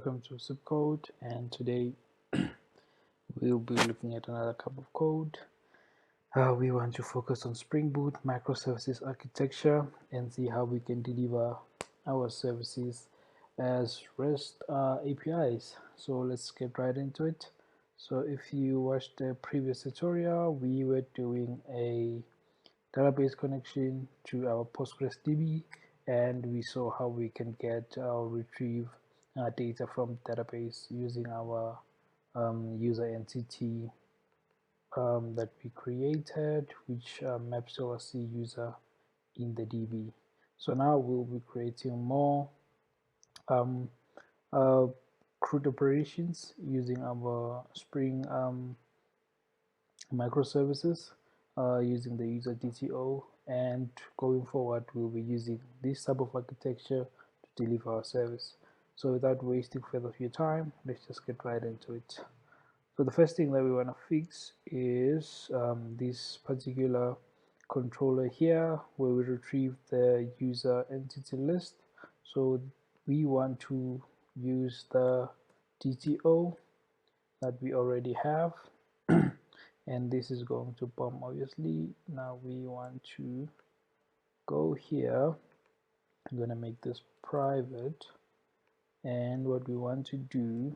welcome to Zip Code, and today we'll be looking at another cup of code. We want to focus on Springboot microservices architecture and see how we can deliver our services as REST APIs. So let's get right into it. So if you watched the previous tutorial, we were doing a database connection to our PostgreSDB, and we saw how we can get or retrieve data from database using our user entity that we created, which maps to our C user in the DB. So now we'll be creating more CRUD operations using our Spring microservices using the user DTO, and going forward we'll be using this type of architecture to deliver our service. So without wasting further of your time, let's just get right into it. So the first thing that we want to fix is this particular controller here where we retrieve the user entity list. So we want to use the DTO that we already have and this is going to bomb obviously. Now we want to go here. I'm going to make this private, and what we want to do,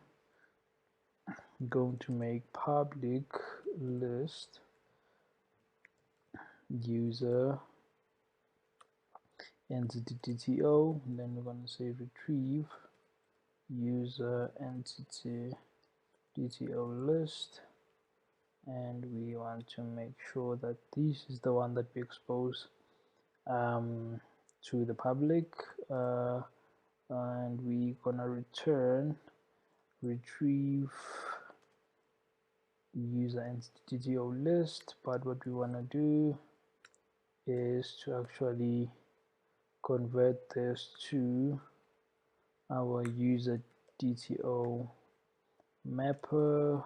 I'm going to make public list user entity DTO, and then we're going to say retrieve user entity DTO list, and we want to make sure that this is the one that we expose to the public, and we're gonna return retrieve user entity DTO list. But what we want to do is to actually convert this to our user DTO mapper,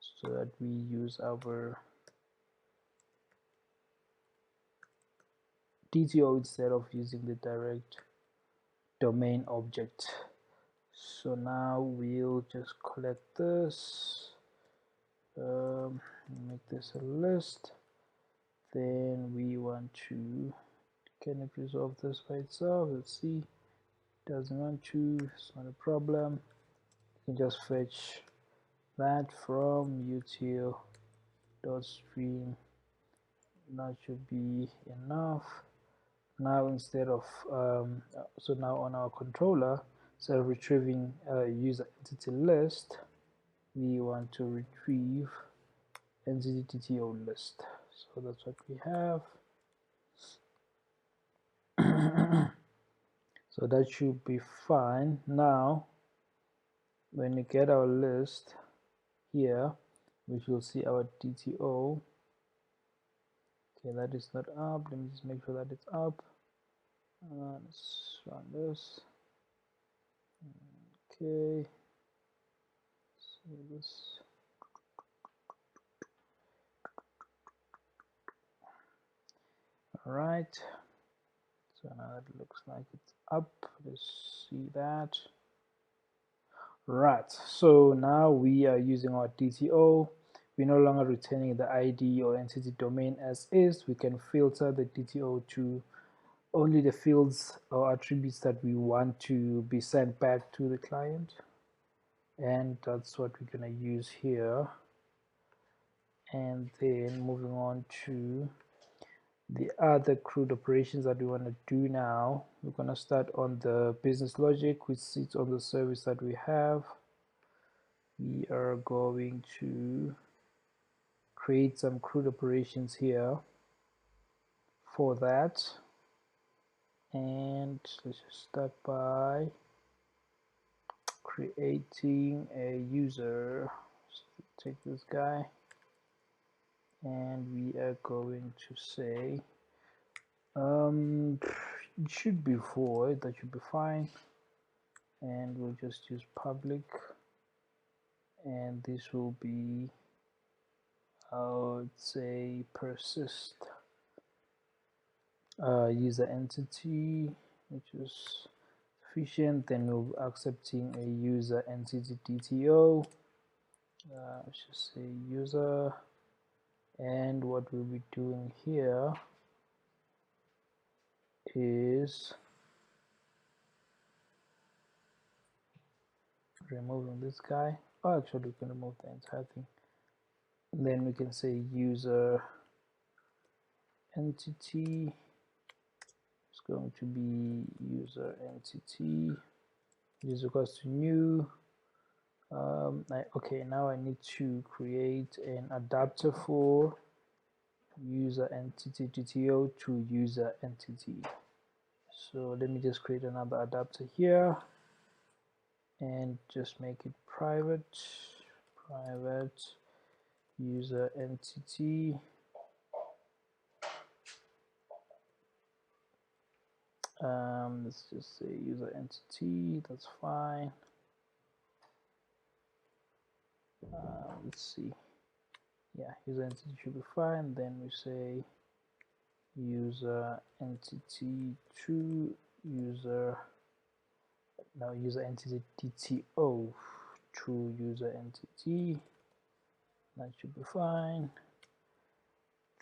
so that we use our DTO instead of using the direct domain object. So now we'll just collect this, make this a list. Then we want to, can it resolve this by itself? Let's see. Doesn't want to, it's not a problem. You can just fetch that from util.stream. That should be enough. Now instead of so now on our controller, instead of retrieving a user entity list, we want to retrieve entity DTO list. So that's what we have. So that should be fine. Now when we get our list here, we will see our DTO. Okay, that is not up. Let me just make sure that it's up. Let's run this. Okay, so this. All right, so now it looks like it's up. Let's see that. Right, so now we are using our DTO. We're no longer returning the ID or entity domain as is. We can filter the DTO to only the fields or attributes that we want to be sent back to the client, and that's what we're going to use here. And then moving on to the other CRUD operations that we want to do now, we're going to start on the business logic, which sits on the service that we have. We are going to create some CRUD operations here for that, and let's just start by creating a user. Let's take this guy, and we are going to say it should be void. That should be fine, and we'll just use public, and this will be, I would say, persist user entity, which is sufficient. Then we'll be accepting a user entity DTO. Let's just say user, and what we'll be doing here is removing this guy. Oh, actually we can remove the entire thing. And then we can say user entity is going to be user entity is equals to new. Okay, now I need to create an adapter for user entity DTO to user entity. So let me just create another adapter here and just make it private user entity. Let's just say user entity, that's fine. Let's see, yeah, user entity should be fine. Then we say user entity to user entity DTO to user entity, that should be fine.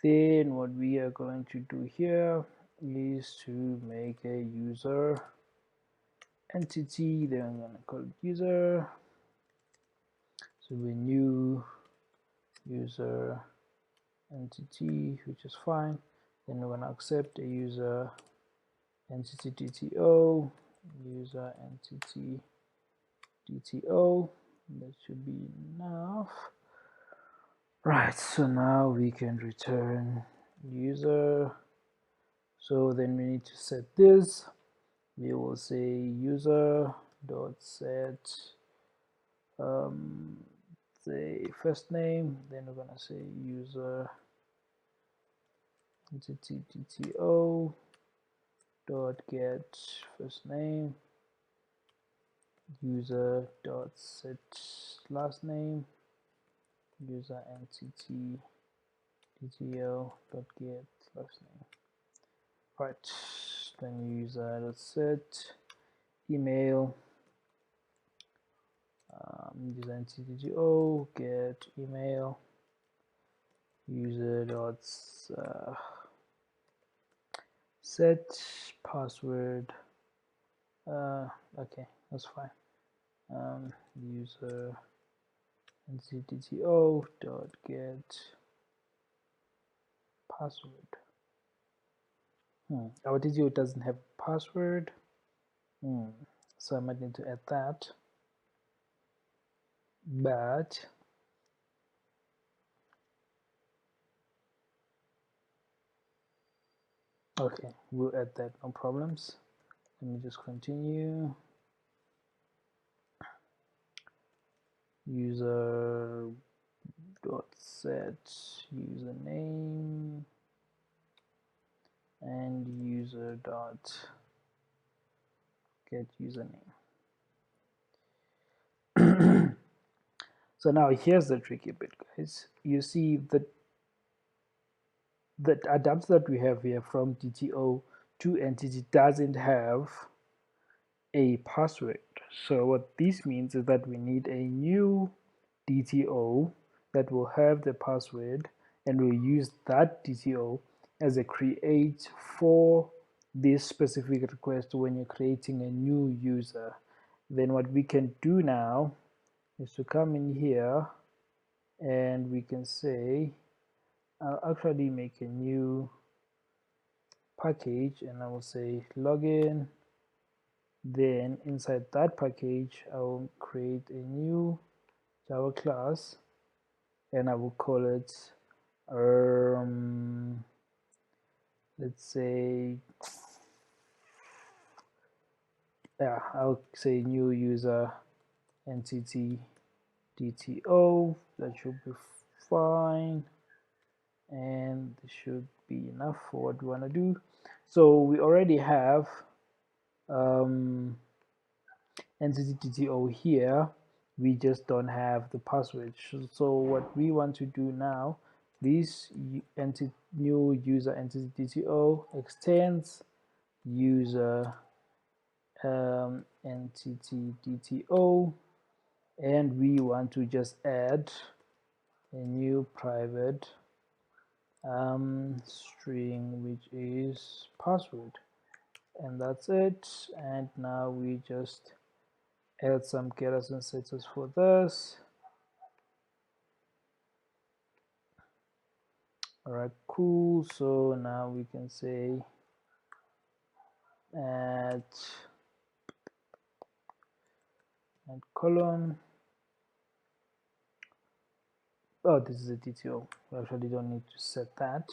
Then what we are going to do here is to make a user entity. Then I'm going to call it user, so we new user entity, which is fine. Then we're going to accept a user entity DTO, user entity DTO. That should be enough. Right, so now we can return user. So then we need to set this. We will say user dot set the first name. Then we're gonna say user entity DTO dot get first name, user dot set last name, user entity DTO dot get last name. Right, then user dot set email, user entity DTO get email, user dot set password. Okay, that's fine. User entity DTO dot get password. Our DTO doesn't have password, so I might need to add that, but okay, we'll add that, no problems. Let me just continue. User dot set username and user dot get username. So now here's the tricky bit, guys. You see that the adapter that we have here from DTO to entity doesn't have a password. So what this means is that we need a new DTO that will have the password, and we'll use that DTO as a create for this specific request when you're creating a new user. Then what we can do now is to come in here and we can say, I'll actually make a new package and I will say login. Then inside that package, I will create a new Java class and I will call it, let's say, yeah, I'll say new user entity DTO. That should be fine, and this should be enough for what we want to do. So we already have entity DTO here, we just don't have the password. So what we want to do now, this new user entity DTO extends user entity DTO, and we want to just add a new private string, which is password, and that's it. And now we just add some getters and setters for this. All right, cool. So now we can say add column. Oh, this is a DTO. We actually don't need to set that.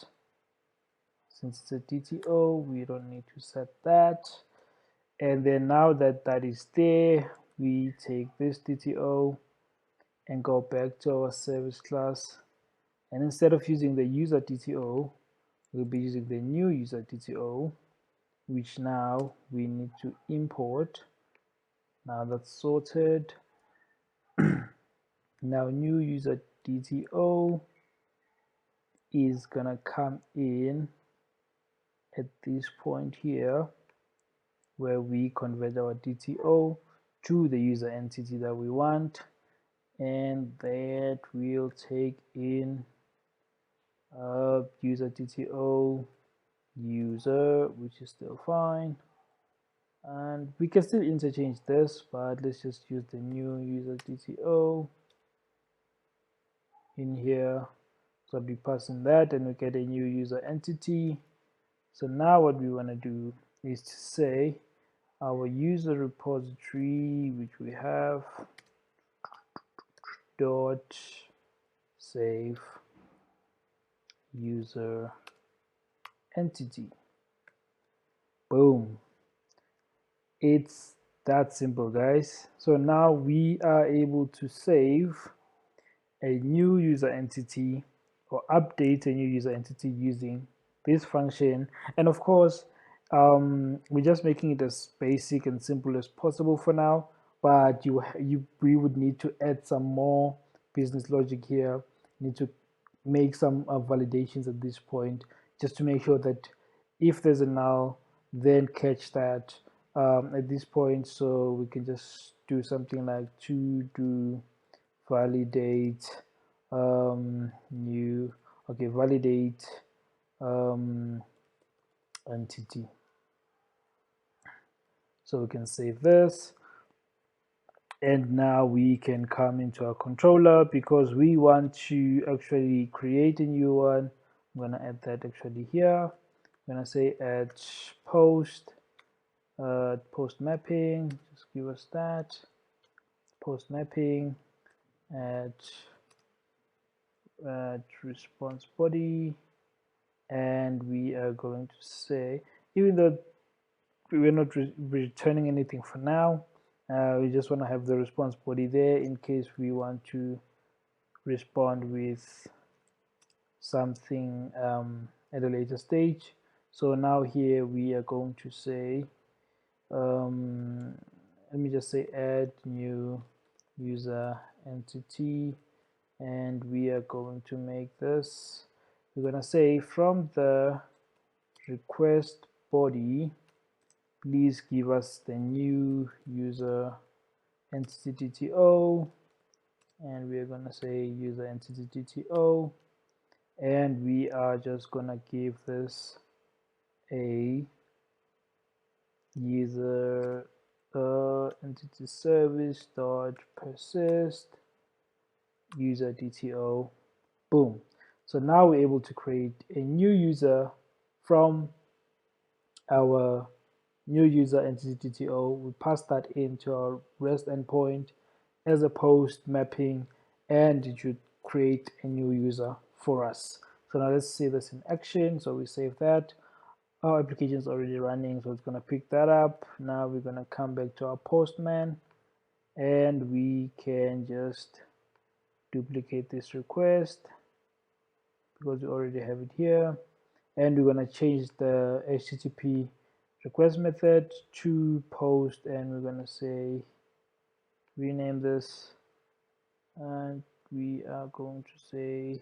Since it's a DTO, we don't need to set that. And then now that that is there, we take this DTO and go back to our service class. And instead of using the user DTO, we'll be using the new user DTO, which now we need to import. Now that's sorted. Now new user DTO is gonna come in at this point here, where we convert our DTO to the user entity that we want, and that will take in user DTO user, which is still fine, and we can still interchange this, but let's just use the new user DTO in here. So we pass in that and we get a new user entity. So now what we want to do is to say our user repository, which we have, dot save user entity. Boom. It's that simple, guys. So now we are able to save a new user entity or update a new user entity using this function. And of course, we're just making it as basic and simple as possible for now, but we would need to add some more business logic here. Need to make some validations at this point, just to make sure that if there's a null, then catch that at this point. So we can just do something like to do validate new, okay, validate entity. So we can save this, and now we can come into our controller because we want to actually create a new one. I'm gonna add that actually here. I'm gonna say add post mapping, just give us that post mapping, add response body, and we are going to say, even though we're not returning anything for now, we just want to have the response body there in case we want to respond with something at a later stage. So now here we are going to say, let me just say add new user entity, and we are going to make this, we're going to say from the request body, please give us the new user entity DTO, and we're going to say user entity DTO, and we are just going to give this a user entity service dot persist user DTO. Boom. So now we're able to create a new user from our new user entity DTO. We pass that into our REST endpoint as a post mapping, and it should create a new user for us. So now let's see this in action. So we save that. Our application is already running, so it's going to pick that up. Now we're going to come back to our postman, and we can just duplicate this request because we already have it here, and we're going to change the HTTP request method to post, and we're going to say rename this, and we are going to say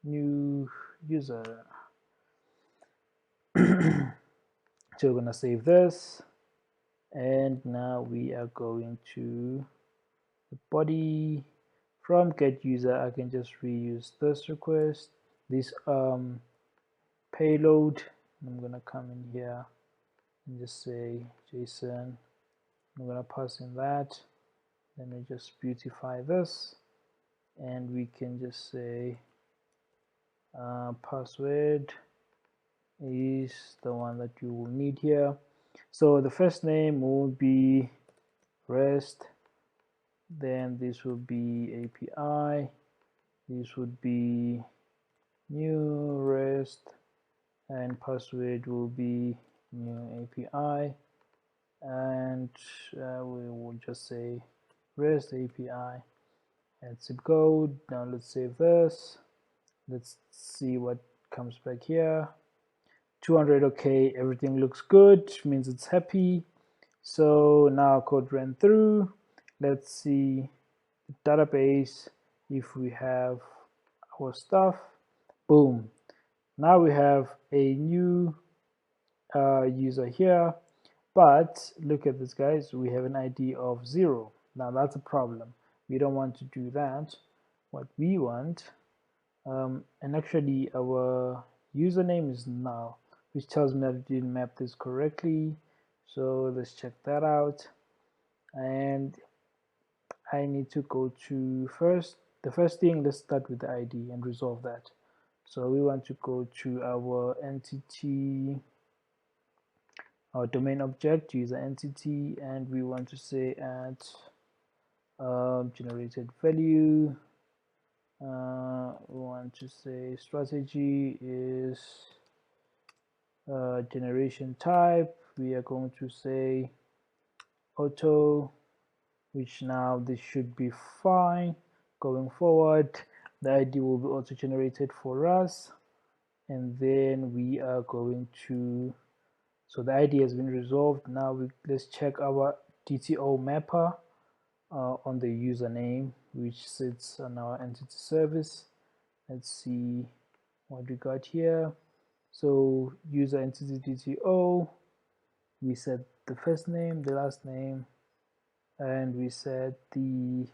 new user. So we're going to save this, And now we are going to the body. From get user, I can just reuse this request, this payload. I'm gonna come in here and just say JSON. I'm gonna pass in that. Let me just beautify this, and we can just say password is the one that you will need here. So the first name will be REST, then this will be API, this would be new REST, and password will be new API, and we will just say REST API and zip code. Now let's save this. Let's see what comes back here. 200. Okay, everything looks good, means it's happy. So now code ran through. Let's see the database if we have our stuff. Boom, now we have a new user here, but look at this, guys, we have an ID of 0. Now that's a problem. We don't want to do that. What we want, and actually our username is null, which tells me that I didn't map this correctly. So let's check that out, and I need to go to the first thing, let's start with the ID and resolve that. So we want to go to our entity, our domain object, user entity, and we want to say add generated value. We want to say strategy is generation type. We are going to say auto, which now this should be fine. Going forward, the ID will be auto generated for us, and then we are going to, so the ID has been resolved. Now let's check our DTO mapper on the username, which sits on our entity service. Let's see what we got here. So user entity DTO, we set the first name, the last name, and we set the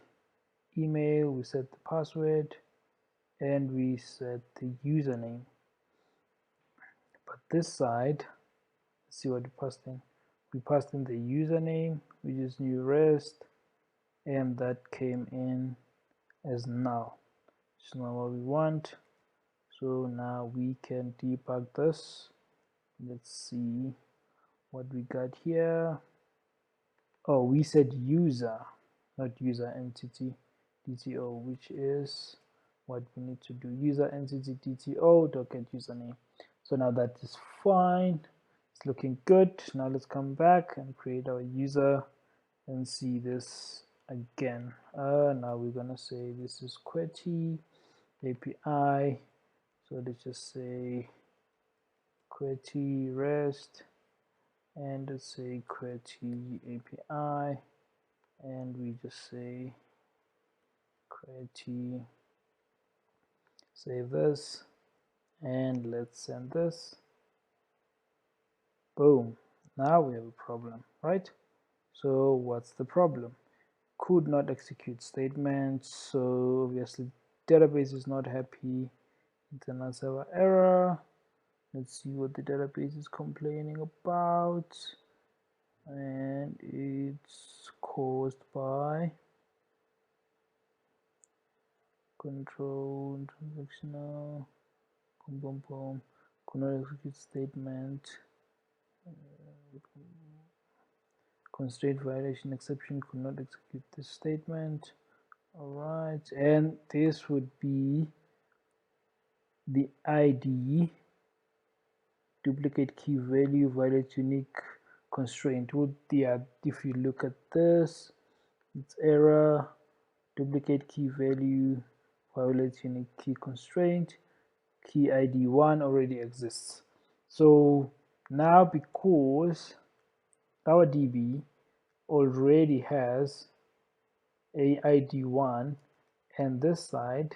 email, we set the password, and we set the username. But this side, let's see what we passed in. We passed in the username, which is new REST, and that came in as null. It's not what we want. So now we can debug this. Let's see what we got here. Oh, we said user, not user entity DTO, which is what we need to do. User entity DTO get username. So now that is fine. It's looking good. Now let's come back and create our user and see this again. Now we're gonna say this is QWERTY API. So let's just say QWERTY REST, and let's say QWERTY API, and we just say QWERTY. Save this, and let's send this. Boom. Now we have a problem, right? So what's the problem? Could not execute statements. So obviously database is not happy. Internal server error. Let's see what the database is complaining about, and it's caused by control transactional could not execute statement, constraint violation exception, could not execute this statement. All right, and this would be the ID duplicate key value violate unique constraint. Would if you look at this, it's error, duplicate key value violates unique key constraint, key ID 1 already exists. So now because our DB already has a ID 1, and this side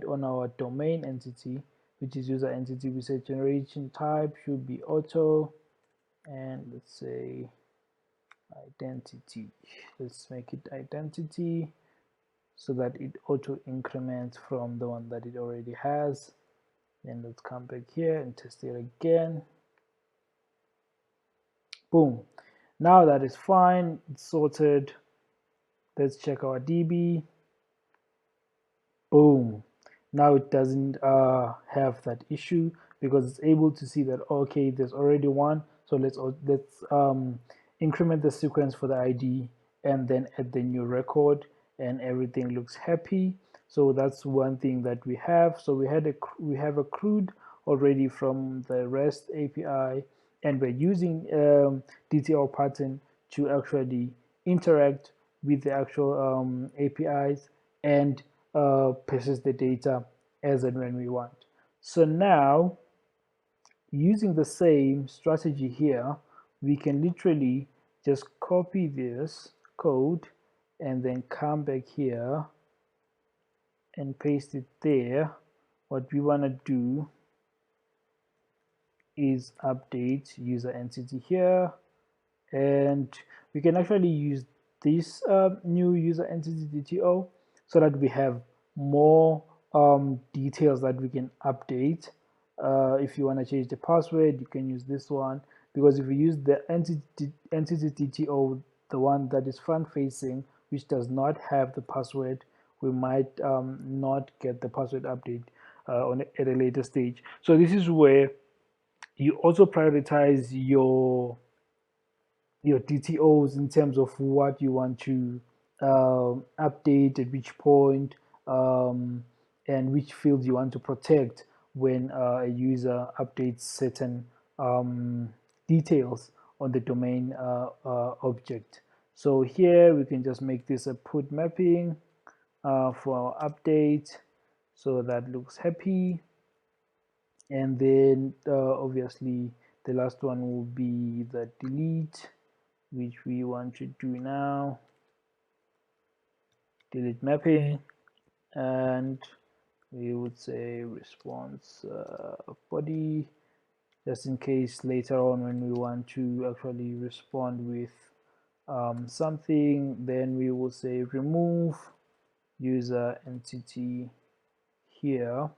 on our domain entity, which is user entity. We say generation type should be auto, and let's say identity. Let's make it identity so that it auto increments from the one that it already has. Then let's come back here and test it again. Boom. Now that is fine, it's sorted. Let's check our DB. Boom. Now it doesn't have that issue because it's able to see that, okay, there's already one. So let's increment the sequence for the ID and then add the new record, and everything looks happy. So that's one thing that we have. So we have accrued already from the REST API, and we're using DTL pattern to actually interact with the actual APIs and persist the data as and when we want. So now, using the same strategy here, we can literally just copy this code and then come back here and paste it there. What we want to do is update user entity here, and we can actually use this new user entity DTO so that we have more details that we can update. If you want to change the password, you can use this one, because if we use the entity DTO, the one that is front facing, which does not have the password, we might not get the password update at a later stage. So this is where you also prioritize your DTOs in terms of what you want to update at which point, and which fields you want to protect when a user updates certain details on the domain object. So here we can just make this a put mapping for our update, so that looks happy. And then obviously the last one will be the delete, which we want to do now. Delete mapping, and we would say response body, just in case later on when we want to actually respond with something, then we will say remove user entity here,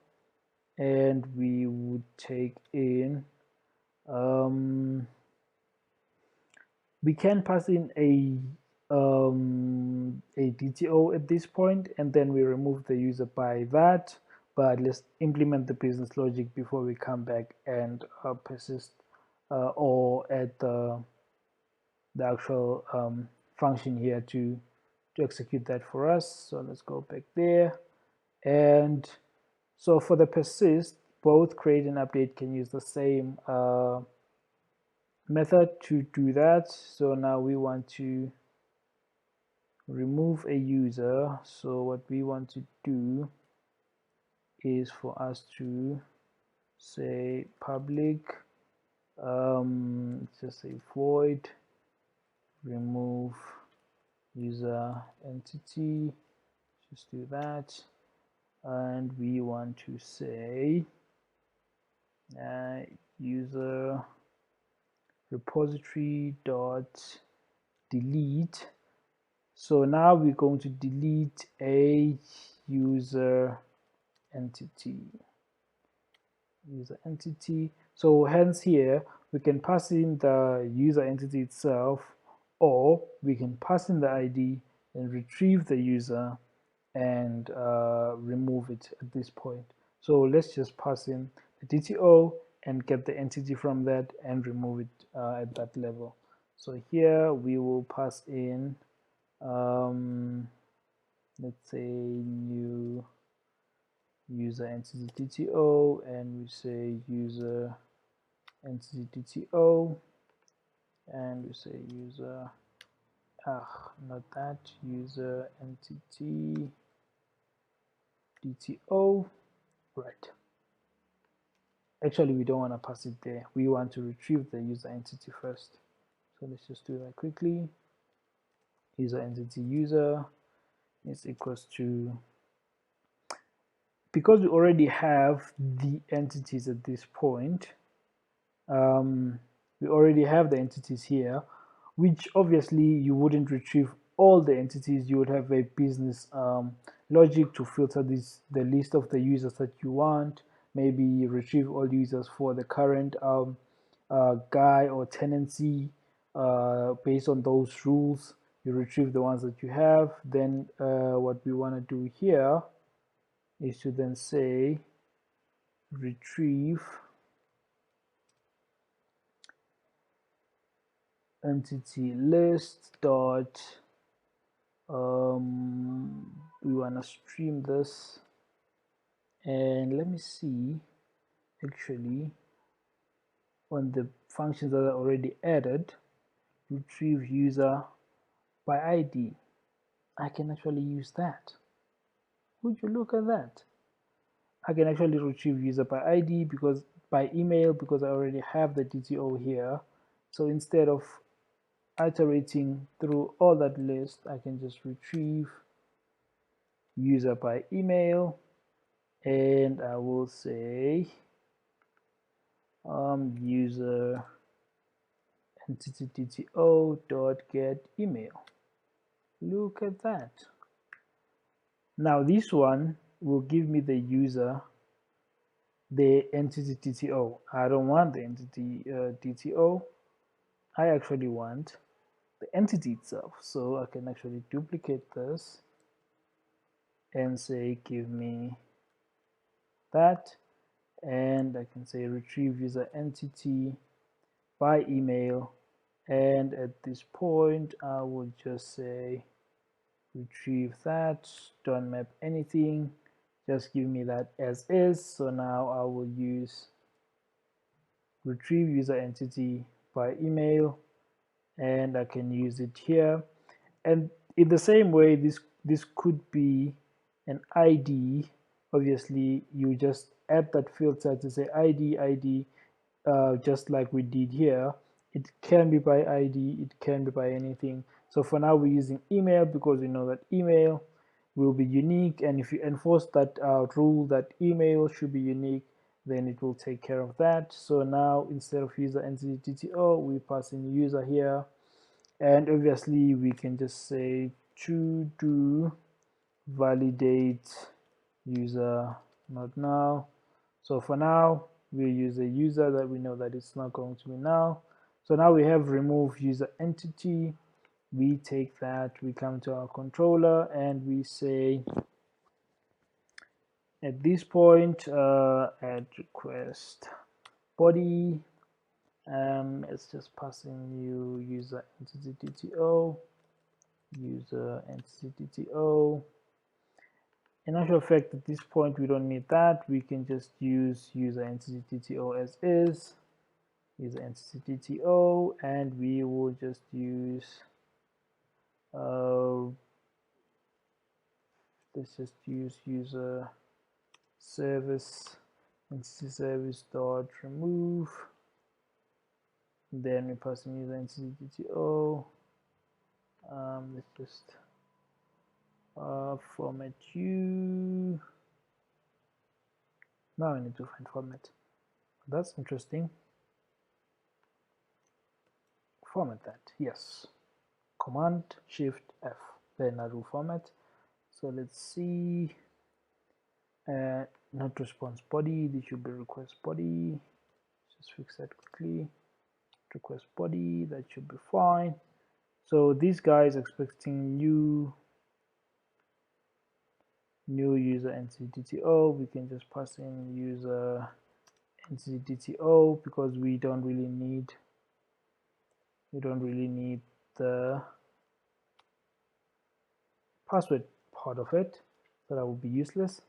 and we would take in we can pass in a DTO at this point, and then we remove the user by that. But let's implement the business logic before we come back and persist or add the actual function here to execute that for us. So let's go back there. And so for the persist, both create and update can use the same method to do that. So now we want to remove a user. So what we want to do is for us to say public, just say void remove user entity, just do that. And we want to say user repository dot delete. So now we're going to delete a user entity. So hence here we can pass in the user entity itself, or we can pass in the ID and retrieve the user and remove it at this point. So let's just pass in the DTO and get the entity from that and remove it at that level. So here we will pass in let's say new user entity DTO, and we say user entity DTO, and we say user not that user entity DTO, right? Actually, we don't want to pass it there. We want to retrieve the user entity first. So let's just do that quickly. User entity user is equals to because we already have the entities at this point, we already have the entities here, which obviously you wouldn't retrieve all the entities. You would have a business logic to filter the list of the users that you want. Maybe retrieve all users for the current guy or tenancy. Based on those rules, you retrieve the ones that you have. Then what we want to do here is to then say retrieve entity list dot we want to stream this, and let me see actually on the functions that are already added, retrieve user by ID. I can actually use that. Would you look at that? I can actually retrieve user by ID because by email, because I already have the DTO here. So instead of iterating through all that list, I can just retrieve user by email, and I will say user entity DTO dot get email. Look at that. Now this one will give me the user, the entity DTO. I don't want the entity DTO. I actually want the entity itself. So I can actually duplicate this and say give me that, and I can say retrieve user entity by email, and at this point I will just say retrieve that, don't map anything, just give me that as is. So now I will use retrieve user entity by email, and I can use it here. And in the same way, this could be an ID. Obviously you just add that filter to say ID, just like we did here. It can be by ID, it can be by anything. So for now we're using email because we know that email will be unique, and if you enforce that rule that email should be unique, then it will take care of that. So now instead of user entity DTO, we pass in user here, and obviously we can just say to do validate user not now. So for now we use a user that we know that it's not going to be now. So now we have remove user entity. We take that, we come to our controller, and we say at this point add request body. Let's just pass in new user entity DTO, user entity DTO. In actual fact, at this point we don't need that. We can just use user entity DTO as is, user entity DTO, and we will just use let's just use user service entity service dot remove. Then we pass in user entity DTO. Let's just format you. Now I need to find format. That's interesting. Format that, yes. Command Shift F. Then I do format. So let's see. Not response body. This should be request body. Just fix that quickly. Request body. That should be fine. So this guy is expecting new user entity DTO. We can just pass in user entity DTO because we don't really need the password part of it, so that would be useless.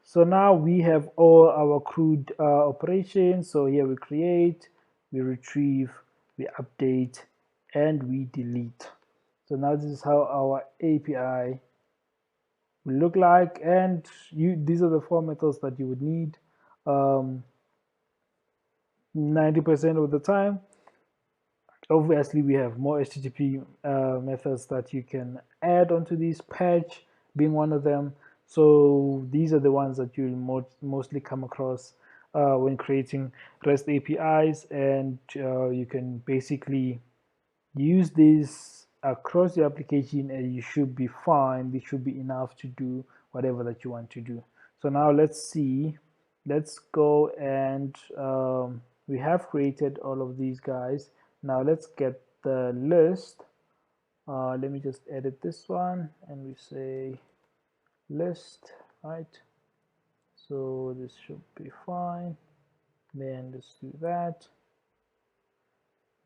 So now we have all our CRUD operations. So here we create, we retrieve, we update, and we delete. So now this is how our API will look like, and these are the four methods that you would need 90% of the time. Obviously we have more HTTP methods that you can add onto this, patch being one of them. So these are the ones that you'll mostly come across when creating REST APIs, and you can basically use this across your application and you should be fine. This should be enough to do whatever that you want to do. So now let's see, let's go and we have created all of these guys. Now let's get the list. Let me just edit this one and we say list, right? So this should be fine. Then let's do that.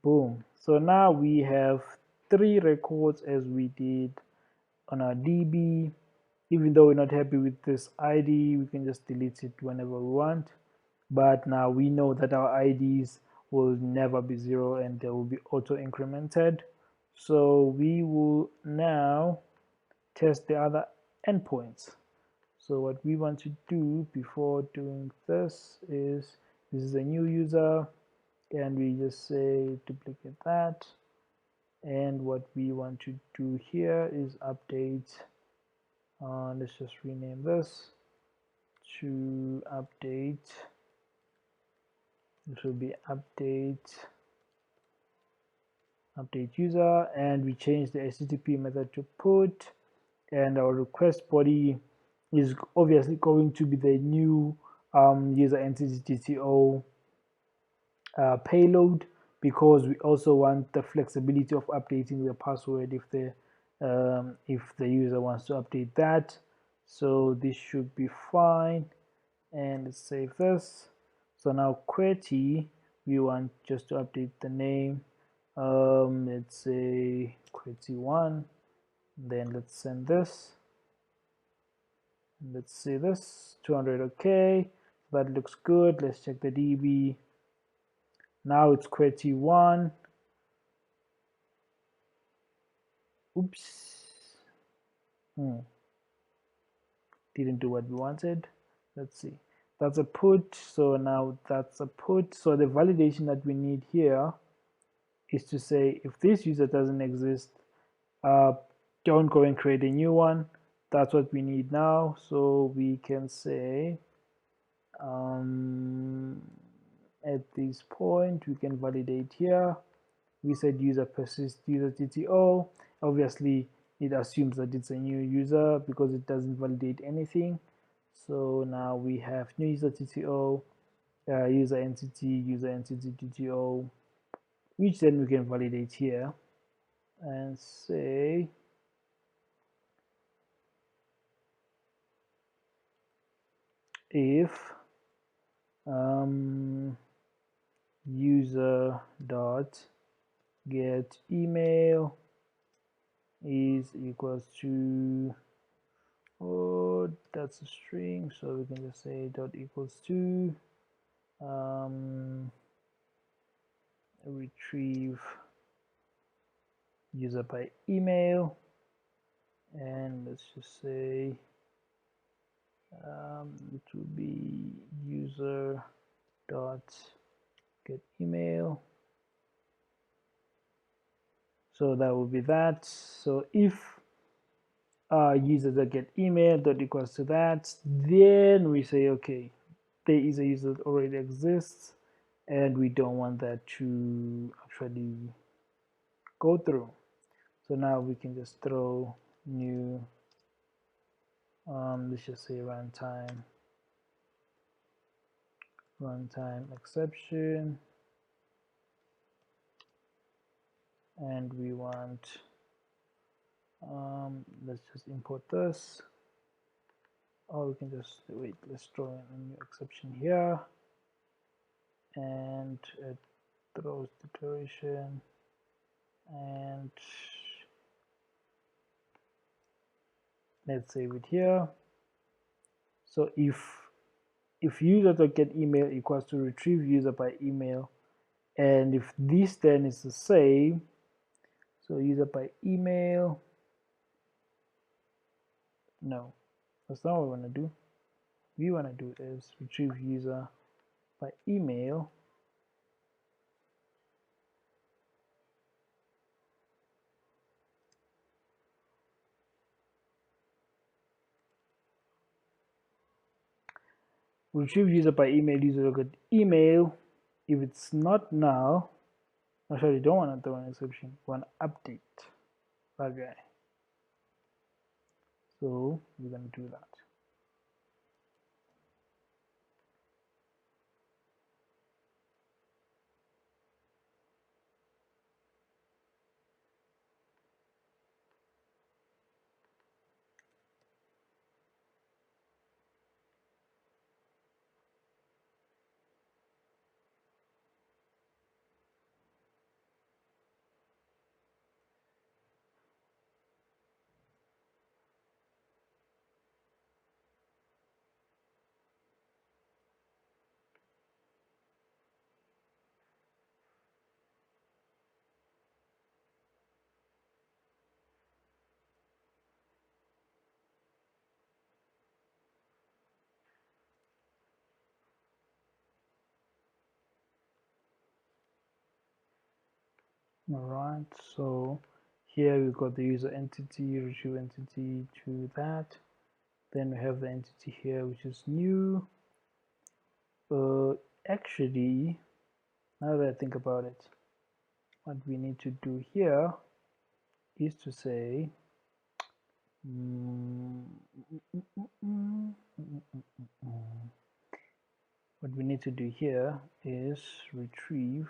Boom. So now we have 3 records as we did on our DB. Even though we're not happy with this ID, we can just delete it whenever we want. But now we know that our IDs will never be 0 and they will be auto incremented. So we will now test the other endpoints. So what we want to do before doing this is a new user, and we just say duplicate that, and what we want to do here is update. Let's just rename this to update. It will be update user, and we change the HTTP method to put, and our request body is obviously going to be the new user entity TTO payload, because we also want the flexibility of updating the password if the user wants to update that. So this should be fine, and let's save this. So now QWERTY, we want just to update the name. Let's say QWERTY1. Then let's send this. Let's see this 200. Okay, that looks good. Let's check the DB. Now it's QWERTY1. Oops. Didn't do what we wanted. Let's see. That's a put. So now that's a put. So the validation that we need here is to say if this user doesn't exist, don't go and create a new one. That's what we need now. So we can say at this point we can validate here. We said user persist user TTO. Obviously it assumes that it's a new user because it doesn't validate anything. So now we have new user TTO, user entity TTO, which then we can validate here and say if user dot get email is equals to, oh, that's a string, so we can just say dot equals to retrieve user by email, and let's just say it will be user dot get email. So that will be that. So if user that get email dot equals to that, then we say okay, there is a user that already exists and we don't want that to actually go through. So now we can just throw new let's just say runtime exception, and we want let's just import this, or we can just wait, let's throw in a new exception here, and it throws declaration, and let's save it here. So if user.get email equals to retrieve user by email, and if this then is the same, so user by email, no, that's not what we want to do. We want to do is retrieve user by email, retrieve user by email, user will get email. If it's not null, actually you don't want to throw an exception, you want to update that guy. So we're going to do that. All right, so here we've got the user entity, retrieve entity to that. Then we have the entity here, which is new. Actually, now that I think about it, what we need to do here is to say what we need to do here is retrieve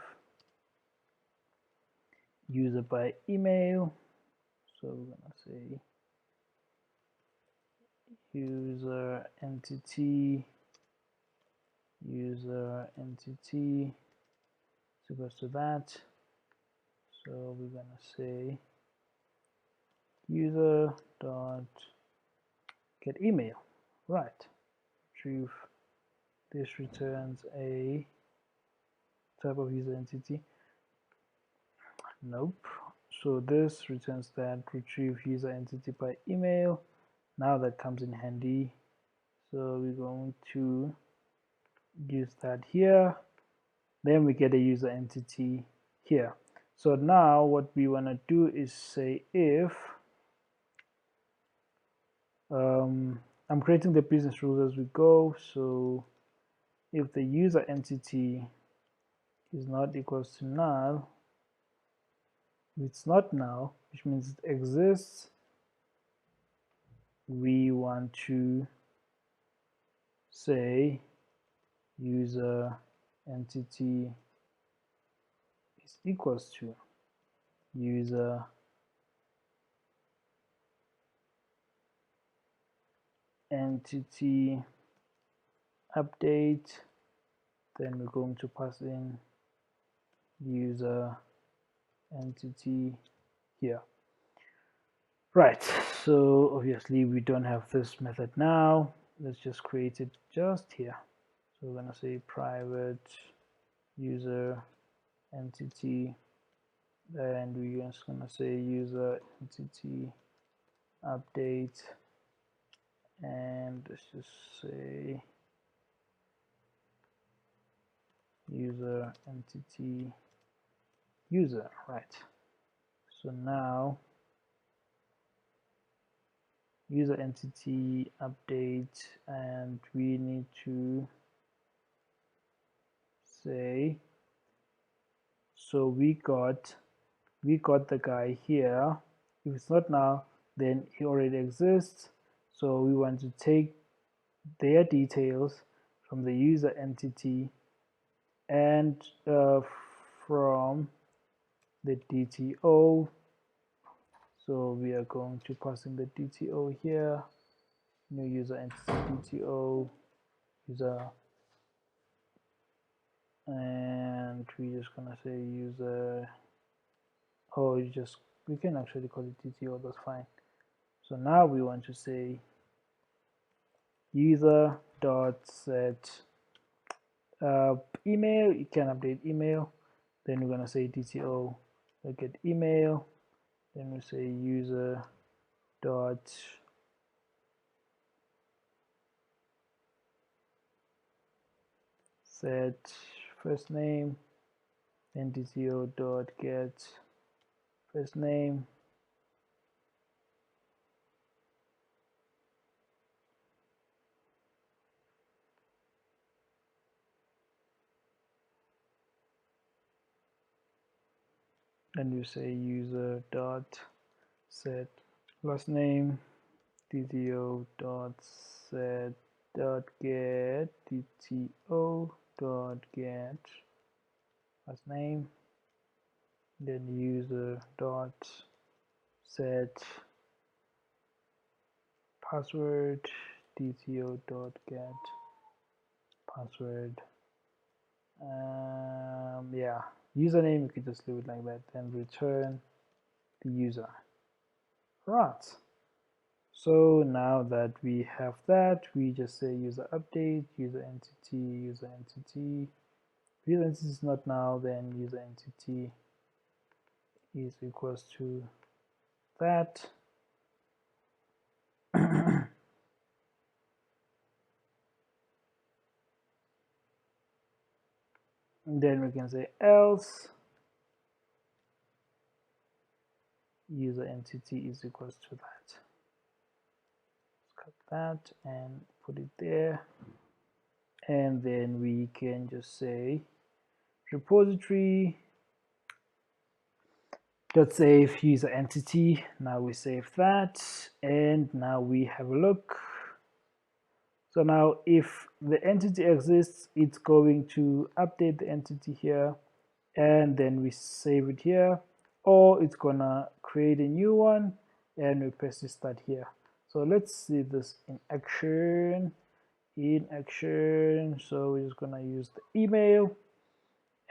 user by email. So we're gonna say user entity equals to that. So we're gonna say user dot get email. Right. Retrieve. This returns a type of user entity. Nope. So this returns that retrieve user entity by email. Now that comes in handy. So we're going to use that here. Then we get a user entity here. So now what we want to do is say if I'm creating the business rules as we go. So if the user entity is not equals to null, if it's not null, which means it exists, we want to say user entity is equals to user entity update. Then we're going to pass in user entity here. Right, so obviously we don't have this method now. Let's just create it just here. So we're going to say private user entity, and we're just going to say user entity update, and let's just say user entity user. Right, so now user entity update, and we need to say, so we got the guy here. If it's not now, then he already exists. So we want to take their details from the user entity and from the DTO. So we are going to pass in the DTO here, new user entity DTO user, and we're just gonna say user. Oh, we can actually call it DTO, that's fine. So now we want to say user dot set email. You can update email. Then we're gonna say DTO get email. Then we say user dot set first name. Then DTO dot get first name. and you say user dot set last name, dto dot set dot get dto dot get last name, then user dot set password, dto dot get password. Yeah, username, you could just leave it like that, then return the user. Right. So now that we have that, we just say user update, user entity, user entity. If user entity is not now, then user entity is equals to that. And then we can say else user entity is equals to that. Let's cut that and put it there. And then we can just say repository dot save user entity. Now we save that, and now we have a look. So now if the entity exists, it's going to update the entity here, and then we save it here, or it's gonna create a new one and we persist that here. So let's see this in action. So we're just gonna use the email,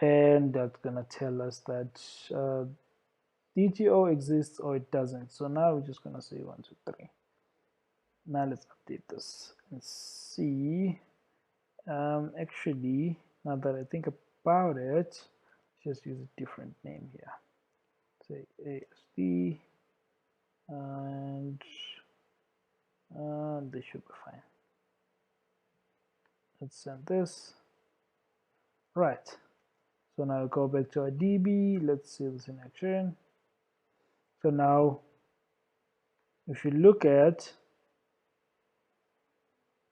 and that's gonna tell us that DTO exists or it doesn't. So now we're just gonna say 1, 2, 3. Now let's update this and see. Actually, now that I think about it, just use a different name here. Say ASD, and this should be fine. Let's send this. Right. So now we go back to our DB. Let's see this in action. So now, if you look at,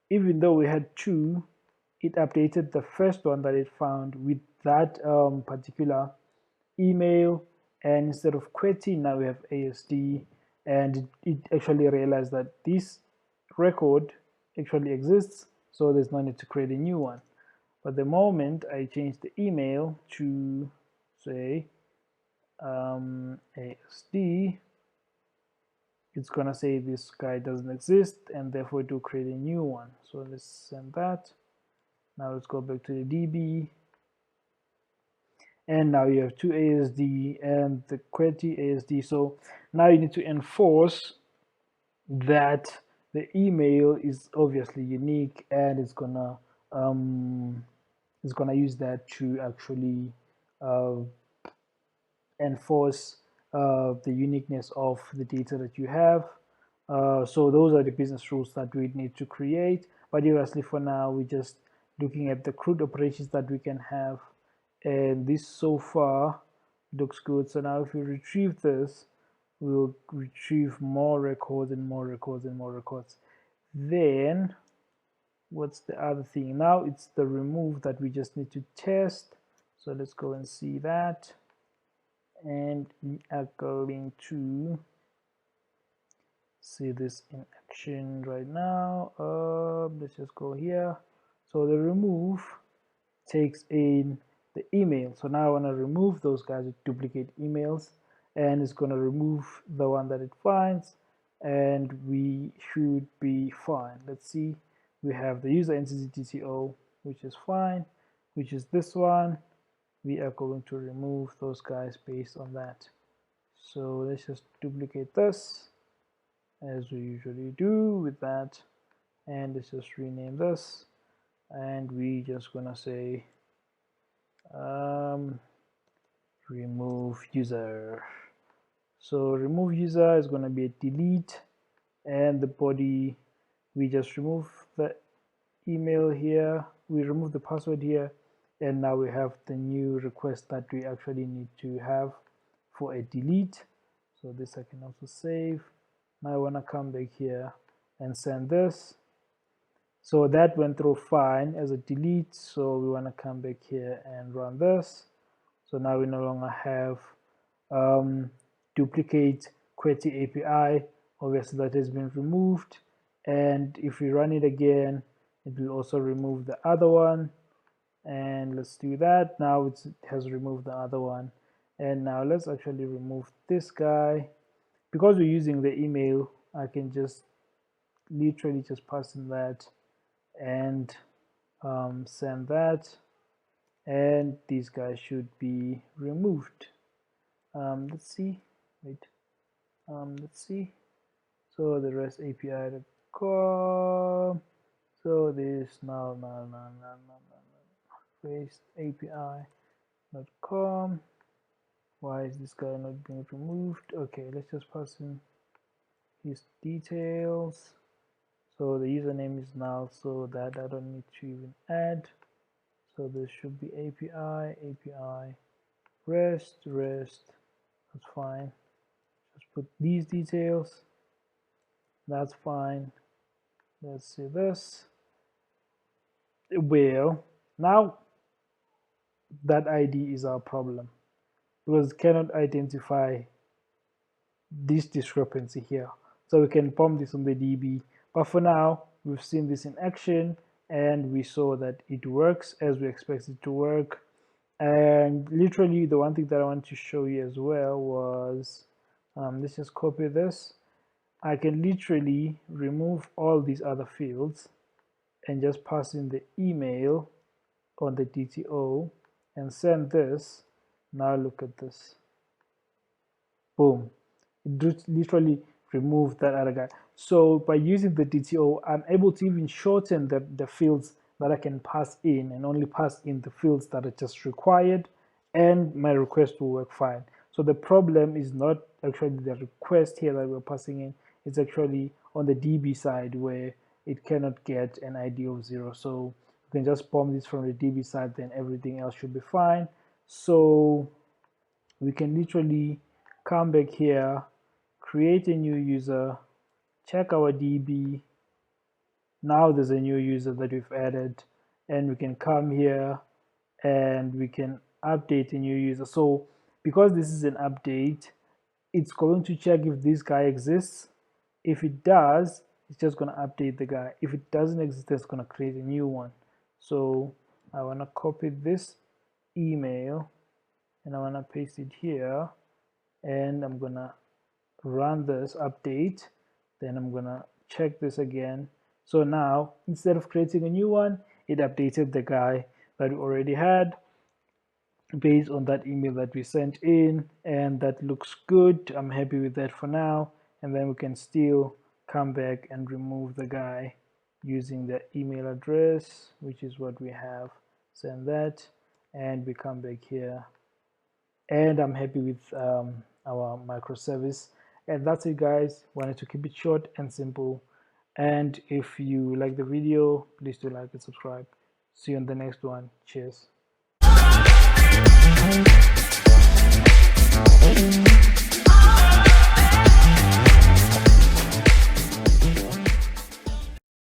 even though we had 2, it updated the first one that it found with that particular email, and instead of QWERTY, now we have ASD, and it actually realized that this record actually exists, so there's no need to create a new one. But the moment I change the email to, say, ASD, it's gonna say this guy doesn't exist, and therefore to create a new one. So let's send that. Now let's go back to the DB, and now you have 2 ASD and the QWERTY ASD. So now you need to enforce that the email is obviously unique, and it's gonna use that to actually enforce the uniqueness of the data that you have. So those are the business rules that we need to create. But obviously for now, we're just looking at the CRUD operations that we can have. And this so far looks good. So now if we retrieve this, we'll retrieve more records and more records and more records. Then what's the other thing? Now it's the remove that we just need to test. So let's go and see that. And we are going to see this in action right now. Let's just go here. So the remove takes in the email. So now I want to remove those guys with duplicate emails, and it's going to remove the one that it finds, and we should be fine. Let's see. We have the user entity DTO, which is fine, which is this one. We are going to remove those guys based on that. So let's just duplicate this as we usually do with that, and let's just rename this, and we just gonna say remove user. So remove user is going to be a delete, and the body, we just remove the email here, we remove the password here, and now we have the new request that we actually need to have for a delete. So this I can also save. Now I want to come back here and send this. So that went through fine as a delete, so we want to come back here and run this. So now we no longer have duplicate QWERTY API. Obviously that has been removed, and if we run it again, it will also remove the other one. And let's do that. Now it has removed the other one, and now let's actually remove this guy. Because we're using the email, I can just literally just pass in that and send that, and these guys should be removed. Let's see. Wait. Let's see. So the REST API.com. So this no REST API.com. Why is this guy not being removed? Okay, let's just pass in his details. So the username is null, so that I don't need to even add. So this should be API REST. That's fine. Just put these details. That's fine. Let's see this. Well, now that ID is our problem, because it cannot identify this discrepancy here. So we can pump this on the DB, but for now we've seen this in action and we saw that it works as we expect it to work. And literally the one thing that I want to show you as well was, let's just copy this. I can literally remove all these other fields and just pass in the email on the DTO and send this. Now look at this. Boom. It literally removed that other guy. So by using the DTO, I'm able to even shorten the fields that I can pass in and only pass in the fields that are just required, and my request will work fine. So the problem is not actually the request here that we're passing in, it's actually on the DB side where it cannot get an ID of 0. So you can just pump this from the DB side, then everything else should be fine. So we can literally come back here, create a new user, check our DB. Now there's a new user that we've added, and we can come here and we can update a new user. So because this is an update, it's going to check if this guy exists. If it does, it's just going to update the guy. If it doesn't exist, it's going to create a new one. So I want to copy this email and I want to paste it here, and I'm going to run this update. Then I'm going to check this again. So now instead of creating a new one, it updated the guy that we already had based on that email that we sent in, and that looks good. I'm happy with that for now. And then we can still come back and remove the guy using the email address, which is what we have. Send that, and we come back here, and I'm happy with our microservice. And that's it, guys. Wanted to keep it short and simple. And if you like the video, please do like and subscribe. See you on the next one. Cheers.